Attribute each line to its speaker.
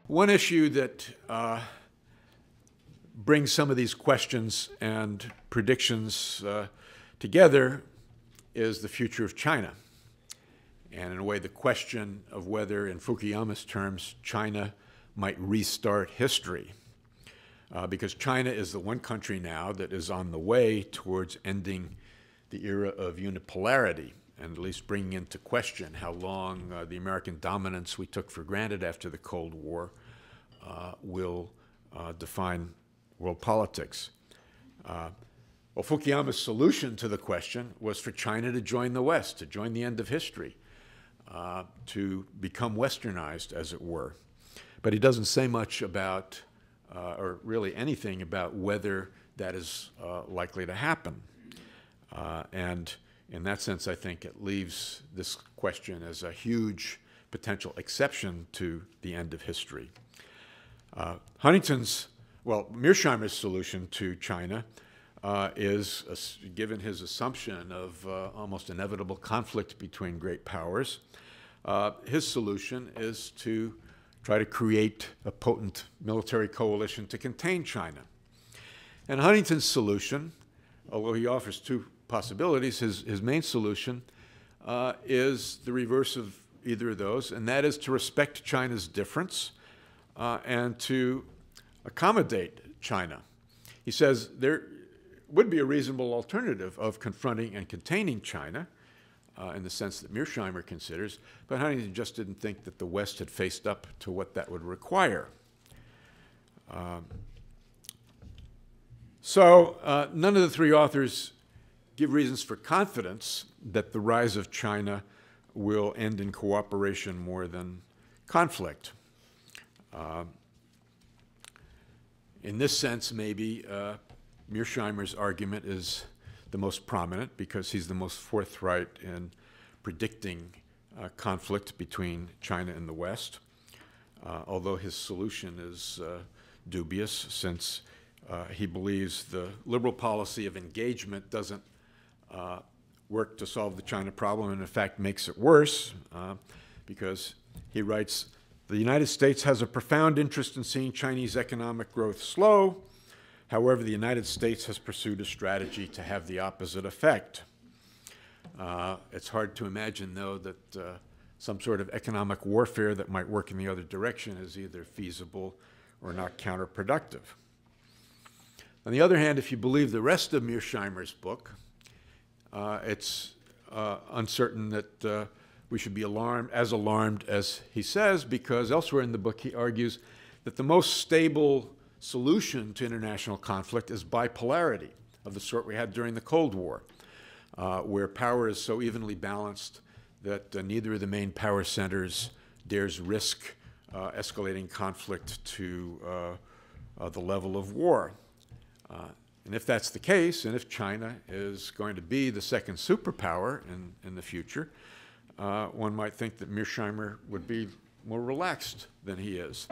Speaker 1: One issue that brings some of these questions and predictions together is the future of China. And in a way, the question of whether, in Fukuyama's terms, China might restart history. Because China is the one country now that is on the way towards ending the era of unipolarity, and at least bringing into question how long the American dominance we took for granted after the Cold War will define world politics. Well, Fukuyama's solution to the question was for China to join the West, to join the end of history, to become westernized, as it were. But he doesn't say much about, or really anything about whether that is likely to happen. And in that sense, I think it leaves this question as a huge potential exception to the end of history. Mearsheimer's solution to China is, given his assumption of almost inevitable conflict between great powers, his solution is to try to create a potent military coalition to contain China. And Huntington's solution, although he offers two possibilities, his main solution is the reverse of either of those, and that is to respect China's difference and to accommodate China. He says there would be a reasonable alternative of confronting and containing China in the sense that Mearsheimer considers, but Huntington just didn't think that the West had faced up to what that would require. None of the three authors give reasons for confidence that the rise of China will end in cooperation more than conflict. In this sense, maybe Mearsheimer's argument is the most prominent because he's the most forthright in predicting conflict between China and the West, although his solution is dubious since he believes the liberal policy of engagement doesn't work to solve the China problem, and in fact makes it worse, because he writes, "The United States has a profound interest in seeing Chinese economic growth slow. However, the United States has pursued a strategy to have the opposite effect." It's hard to imagine, though, that some sort of economic warfare that might work in the other direction is either feasible or not counterproductive. On the other hand, if you believe the rest of Mearsheimer's book, it's uncertain that we should be as alarmed as he says, because elsewhere in the book he argues that the most stable solution to international conflict is bipolarity of the sort we had during the Cold War, where power is so evenly balanced that neither of the main power centers dares risk escalating conflict to the level of war. And if that's the case, and if China is going to be the second superpower in the future, one might think that Mearsheimer would be more relaxed than he is.